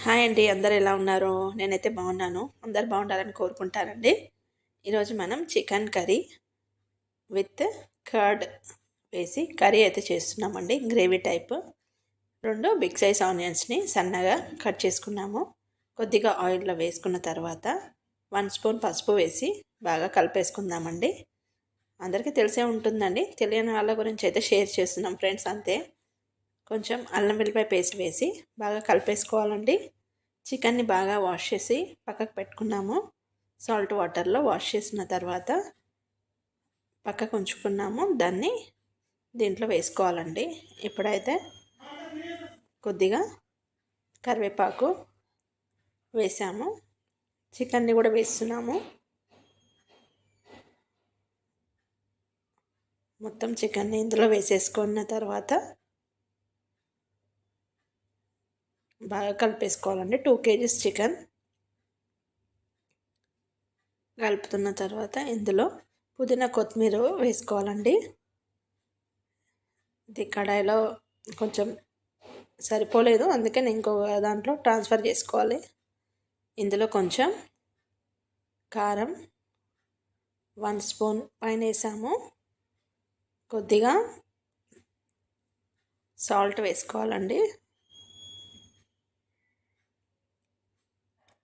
Hi అండి, అందరు ఎలా ఉన్నారు? నేనైతే బాగున్నాను. అందరు బాగుండాలని కోరుకుంటానండి. ఈరోజు మనం చికెన్ కర్రీ విత్ కర్డ్ వేసి కర్రీ అయితే చేస్తున్నామండి. Gravy type. 2 బిగ్ సైజ్ ఆనియన్స్ని సన్నగా కట్ చేసుకున్నాము. కొద్దిగా ఆయిల్లో వేసుకున్న తర్వాత 1 స్పూన్ పసుపు వేసి బాగా కలిపేసుకుందామండి. అందరికీ తెలిసే ఉంటుందండి, తెలియని వాళ్ళ గురించి అయితే షేర్ చేస్తున్నాం ఫ్రెండ్స్, అంతే. కొంచెం అల్లం వెల్లిపాయ పేస్ట్ వేసి బాగా కలిపేసుకోవాలండి. చికెన్ని బాగా వాష్ చేసి పక్కకు పెట్టుకున్నాము. సాల్ట్ వాటర్లో వాష్ చేసిన తర్వాత పక్కకు ఉంచుకున్నాము. దాన్ని దీంట్లో వేసుకోవాలండి. ఇప్పుడైతే కొద్దిగా కరివేపాకు వేసాము. చికెన్ని కూడా వేస్తున్నాము. మొత్తం చికెన్ని ఇందులో వేసేసుకున్న తర్వాత బాగా కలిపేసుకోవాలండి. 2 kgs చికెన్ కలుపుతున్న తర్వాత ఇందులో పుదీనా కొత్తిమీర వేసుకోవాలండి. ఇది కడాయిలో కొంచెం సరిపోలేదు, అందుకని ఇంకో దాంట్లో ట్రాన్స్ఫర్ చేసుకోవాలి. ఇందులో కొంచెం కారం 1 స్పూన్ పైన వేసాము. కొద్దిగా సాల్ట్ వేసుకోవాలండి.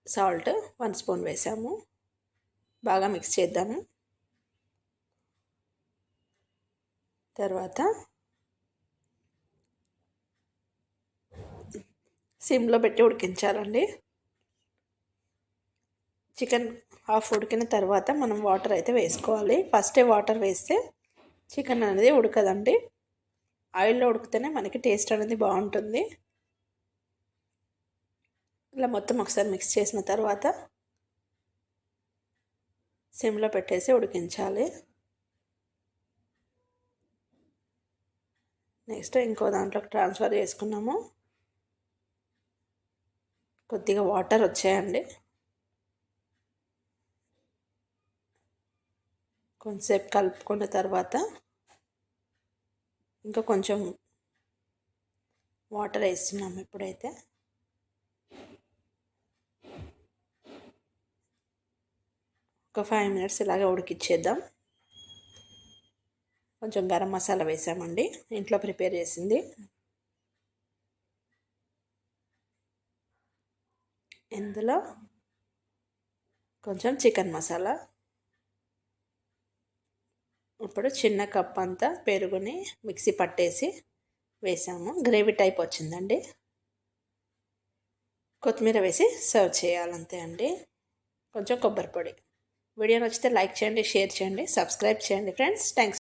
సాల్ట్ 1 స్పూన్ వేసాము. బాగా మిక్స్ చేద్దాము. తర్వాత సిమ్లో పెట్టి ఉడికించాలండి. చికెన్ హాఫ్ ఉడికిన తర్వాత మనం వాటర్ అయితే వేసుకోవాలి. ఫస్టే వాటర్ వేస్తే చికెన్ అనేది ఉడకదండి. ఆయిల్లో ఉడికితేనే మనకి టేస్ట్ అనేది బాగుంటుంది. ఇలా మొత్తం ఒకసారి మిక్స్ చేసిన తర్వాత సిమ్లో పెట్టేసి ఉడికించాలి. నెక్స్ట్ ఇంకో దాంట్లోకి ట్రాన్స్ఫర్ చేసుకున్నాము. కొద్దిగా వాటర్ వచ్చాయండి. కొంచెంసేపు కలుపుకున్న తర్వాత ఇంకా కొంచెం వాటర్ వేస్తున్నాము. ఇప్పుడైతే ఒక 5 minutes ఇలాగే ఉడికిచ్చేద్దాం. కొంచెం గరం మసాలా వేసామండి, ఇంట్లో ప్రిపేర్ చేసింది. ఇందులో కొంచెం చికెన్ మసాలా. ఇప్పుడు చిన్న కప్ అంతా పెరుగుని మిక్సీ పట్టేసి వేసాము. గ్రేవీ టైప్ వచ్చిందండి. కొత్తిమీర వేసి సర్వ్ చేయాలంతే అండి. కొంచెం కొబ్బరి పొడి. వీడియో నచ్చితే లైక్ చేయండి, షేర్ చేయండి, సబ్స్క్రైబ్ చేయండి ఫ్రెండ్స్. థ్యాంక్స్.